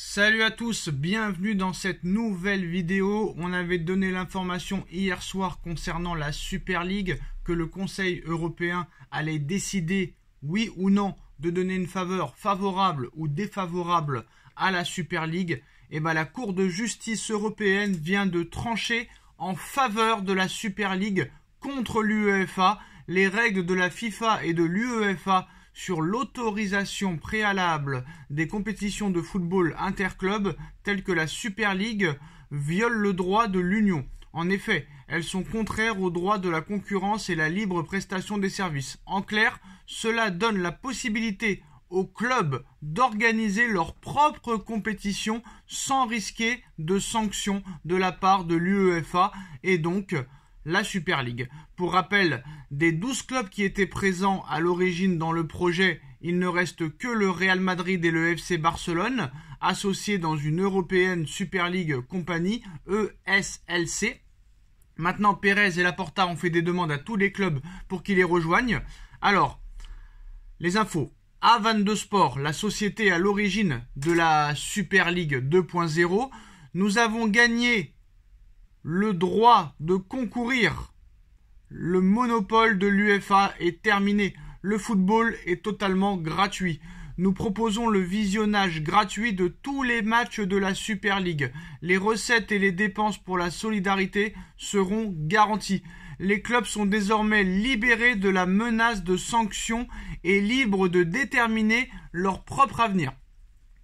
Salut à tous, bienvenue dans cette nouvelle vidéo. On avait donné l'information hier soir concernant la Super League que le Conseil européen allait décider, oui ou non, de donner une faveur favorable ou défavorable à la Super League. Et bien la Cour de justice européenne vient de trancher en faveur de la Super League contre l'UEFA. Les règles de la FIFA et de l'UEFA sur l'autorisation préalable des compétitions de football interclub telles que la Super League violent le droit de l'Union. En effet, elles sont contraires au droit de la concurrence et la libre prestation des services. En clair, cela donne la possibilité aux clubs d'organiser leurs propres compétitions sans risquer de sanctions de la part de l'UEFA et donc la Super League. Pour rappel, des 12 clubs qui étaient présents à l'origine dans le projet, il ne reste que le Real Madrid et le FC Barcelone, associés dans une European Super League Company, ESLC. Maintenant, Pérez et Laporta ont fait des demandes à tous les clubs pour qu'ils les rejoignent. Alors, les infos. A22 Sport, la société à l'origine de la Super League 2.0, nous avons gagné le droit de concourir. Le monopole de l'UEFA est terminé. Le football est totalement gratuit. Nous proposons le visionnage gratuit de tous les matchs de la Super League. Les recettes et les dépenses pour la solidarité seront garanties. Les clubs sont désormais libérés de la menace de sanctions et libres de déterminer leur propre avenir.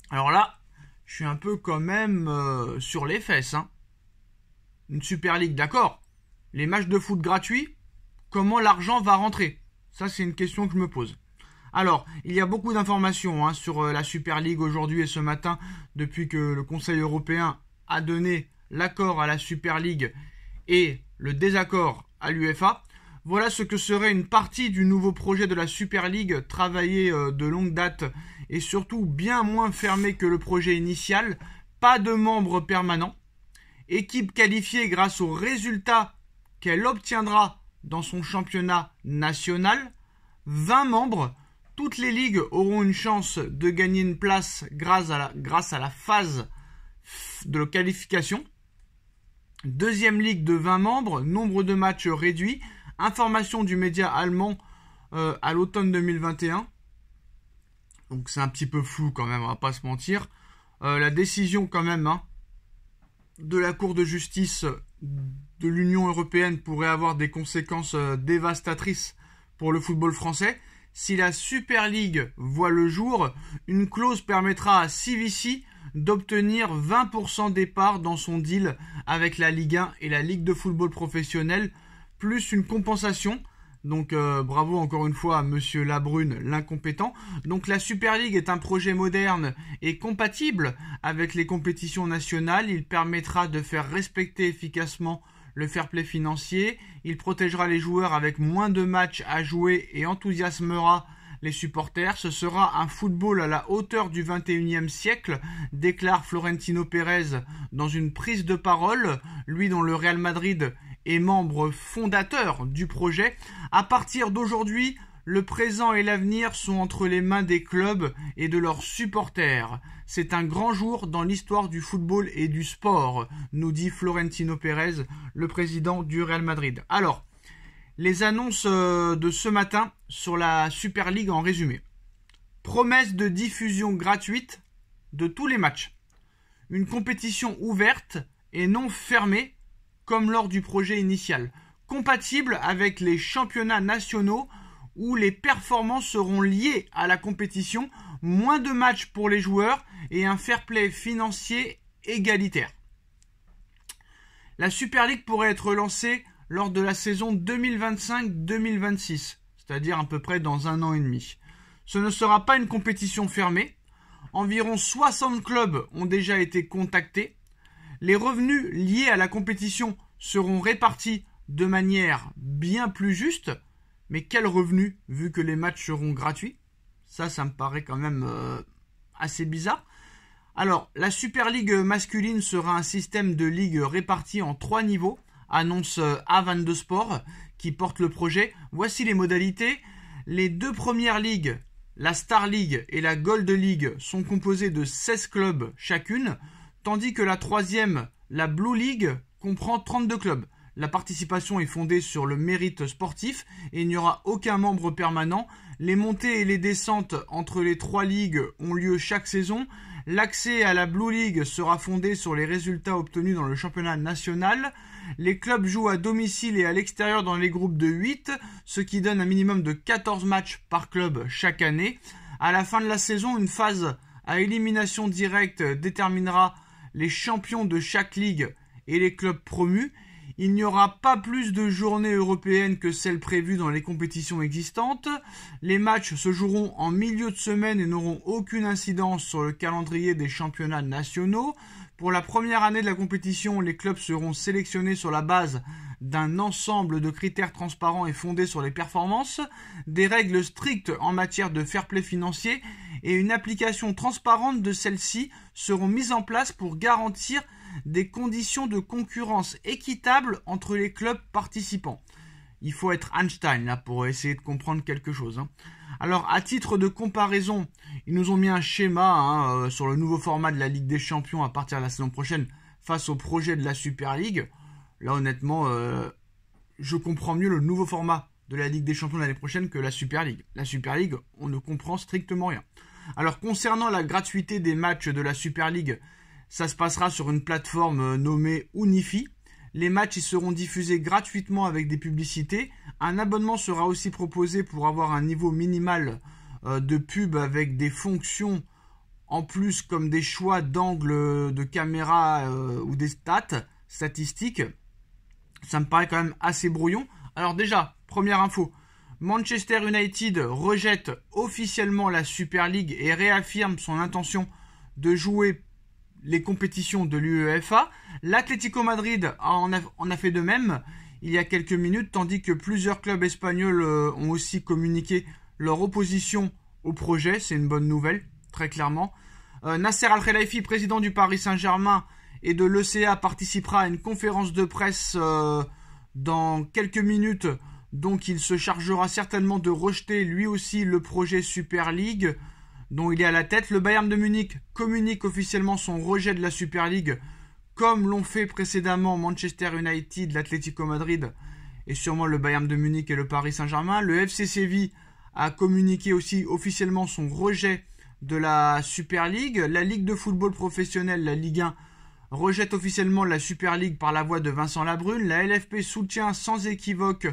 Alors là, je suis un peu quand même sur les fesses, hein. Une Super League, d'accord. Les matchs de foot gratuits, comment l'argent va rentrer? Ça, c'est une question que je me pose. Alors, il y a beaucoup d'informations sur la Super League aujourd'hui et ce matin, depuis que le Conseil européen a donné l'accord à la Super League et le désaccord à l'UEFA. Voilà ce que serait une partie du nouveau projet de la Super League, travaillé de longue date et surtout bien moins fermé que le projet initial. Pas de membres permanents. Équipe qualifiée grâce aux résultats qu'elle obtiendra dans son championnat national. 20 membres. Toutes les ligues auront une chance de gagner une place grâce à la phase de qualification. Deuxième ligue de 20 membres. Nombre de matchs réduit. Information du média allemand à l'automne 2021. Donc c'est un petit peu flou quand même, on va pas se mentir. La décision quand même, de la Cour de justice de l'Union européenne pourrait avoir des conséquences dévastatrices pour le football français. Si la Super League voit le jour, une clause permettra à CVC d'obtenir 20% des parts dans son deal avec la Ligue 1 et la Ligue de football professionnel, plus une compensation. Donc bravo encore une fois à Monsieur Labrune, l'incompétent. Donc la Super League est un projet moderne et compatible avec les compétitions nationales. Il permettra de faire respecter efficacement le fair play financier. Il protégera les joueurs avec moins de matchs à jouer et enthousiasmera les supporters. Ce sera un football à la hauteur du 21e siècle, déclare Florentino Pérez dans une prise de parole, lui dont le Real Madrid est membre fondateur du projet. À partir d'aujourd'hui, le présent et l'avenir sont entre les mains des clubs et de leurs supporters. C'est un grand jour dans l'histoire du football et du sport, nous dit Florentino Pérez, le président du Real Madrid. Alors, les annonces de ce matin sur la Super League en résumé. Promesse de diffusion gratuite de tous les matchs. Une compétition ouverte et non fermée comme lors du projet initial. Compatible avec les championnats nationaux où les performances seront liées à la compétition, moins de matchs pour les joueurs et un fair play financier égalitaire. La Super League pourrait être lancée lors de la saison 2025-2026, c'est-à-dire à peu près dans 1 an et demi. Ce ne sera pas une compétition fermée. Environ 60 clubs ont déjà été contactés. Les revenus liés à la compétition seront répartis de manière bien plus juste. Mais quels revenus, vu que les matchs seront gratuits? Ça me paraît quand même assez bizarre. Alors, la Super League masculine sera un système de ligue réparti en 3 niveaux, annonce A22 Sport, qui porte le projet. Voici les modalités. Les 2 premières ligues la Star League et la Gold League sont composées de 16 clubs chacune, tandis que la troisième, la Blue League, comprend 32 clubs. La participation est fondée sur le mérite sportif et il n'y aura aucun membre permanent. Les montées et les descentes entre les trois ligues ont lieu chaque saison. L'accès à la Blue League sera fondé sur les résultats obtenus dans le championnat national. Les clubs jouent à domicile et à l'extérieur dans les groupes de 8, ce qui donne un minimum de 14 matchs par club chaque année. À la fin de la saison, une phase à élimination directe déterminera les champions de chaque ligue et les clubs promus. Il n'y aura pas plus de journées européennes que celles prévues dans les compétitions existantes. Les matchs se joueront en milieu de semaine et n'auront aucune incidence sur le calendrier des championnats nationaux. Pour la première année de la compétition, les clubs seront sélectionnés sur la base d'un ensemble de critères transparents et fondés sur les performances, des règles strictes en matière de fair play financier et une application transparente de celles-ci seront mises en place pour garantir des conditions de concurrence équitables entre les clubs participants. Il faut être Einstein là pour essayer de comprendre quelque chose. Alors, à titre de comparaison, ils nous ont mis un schéma sur le nouveau format de la Ligue des Champions à partir de la saison prochaine face au projet de la Super League. Là, honnêtement, je comprends mieux le nouveau format de la Ligue des Champions l'année prochaine que la Super League. La Super League, on ne comprend strictement rien. Alors, concernant la gratuité des matchs de la Super League, ça se passera sur une plateforme nommée Unifi. Les matchs y seront diffusés gratuitement avec des publicités. Un abonnement sera aussi proposé pour avoir un niveau minimal de pub avec des fonctions en plus comme des choix d'angle de caméra ou des statistiques. Ça me paraît quand même assez brouillon. Alors déjà, première info, Manchester United rejette officiellement la Super League et réaffirme son intention de jouer les compétitions de l'UEFA. L'Atlético Madrid en a fait de même il y a quelques minutes, tandis que plusieurs clubs espagnols ont aussi communiqué leur opposition au projet. C'est une bonne nouvelle, très clairement. Nasser Al-Khelaifi, président du Paris Saint-Germain et de l'ECA, participera à une conférence de presse dans quelques minutes. Donc il se chargera certainement de rejeter lui aussi le projet Super League dont il est à la tête. Le Bayern de Munich communique officiellement son rejet de la Super League, comme l'ont fait précédemment Manchester United, l'Atlético Madrid et sûrement le Bayern de Munich et le Paris Saint-Germain. Le FC Séville a communiqué aussi officiellement son rejet de la Super League. La Ligue de football professionnel, la Ligue 1, rejette officiellement la Super League par la voix de Vincent Labrune. La LFP soutient sans équivoque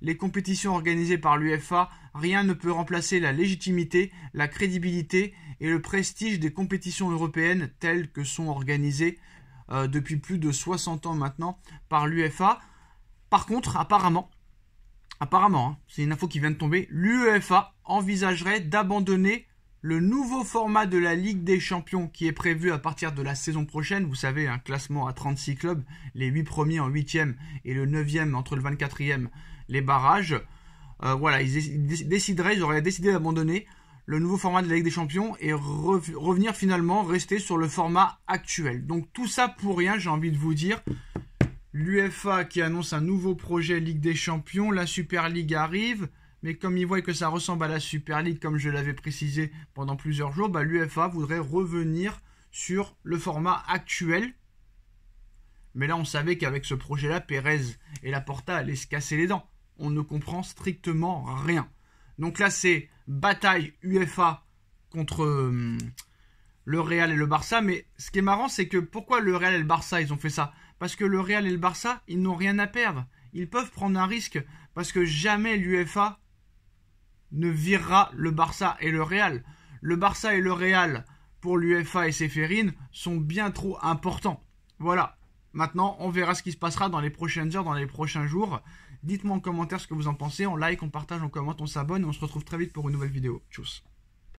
les compétitions organisées par l'UEFA. Rien ne peut remplacer la légitimité, la crédibilité et le prestige des compétitions européennes telles que sont organisées depuis plus de 60 ans maintenant par l'UEFA. Par contre, apparemment, c'est une info qui vient de tomber, l'UEFA envisagerait d'abandonner le nouveau format de la Ligue des Champions qui est prévu à partir de la saison prochaine. Vous savez, un classement à 36 clubs, les 8 premiers en 8e et le 9e entre le 24e, les barrages. Voilà, ils auraient décidé d'abandonner le nouveau format de la Ligue des Champions et revenir finalement rester sur le format actuel. Donc tout ça pour rien, j'ai envie de vous dire. L'UEFA qui annonce un nouveau projet Ligue des Champions, la Super League arrive, mais comme ils voient que ça ressemble à la Super League, comme je l'avais précisé pendant plusieurs jours, l'UEFA voudrait revenir sur le format actuel. Mais là, on savait qu'avec ce projet-là, Pérez et Laporta allaient se casser les dents. On ne comprend strictement rien. Donc là, c'est bataille UEFA contre le Real et le Barça. Mais ce qui est marrant, c'est que pourquoi le Real et le Barça, ils ont fait ça? Parce que le Real et le Barça, ils n'ont rien à perdre. Ils peuvent prendre un risque parce que jamais l'UEFA ne virera le Barça et le Real. Le Barça et le Real, pour l'UEFA et Séphérine, sont bien trop importants. Voilà. Maintenant, on verra ce qui se passera dans les prochaines heures, dans les prochains jours. Dites-moi en commentaire ce que vous en pensez. On like, on partage, on commente, on s'abonne. Et on se retrouve très vite pour une nouvelle vidéo. Tchuss.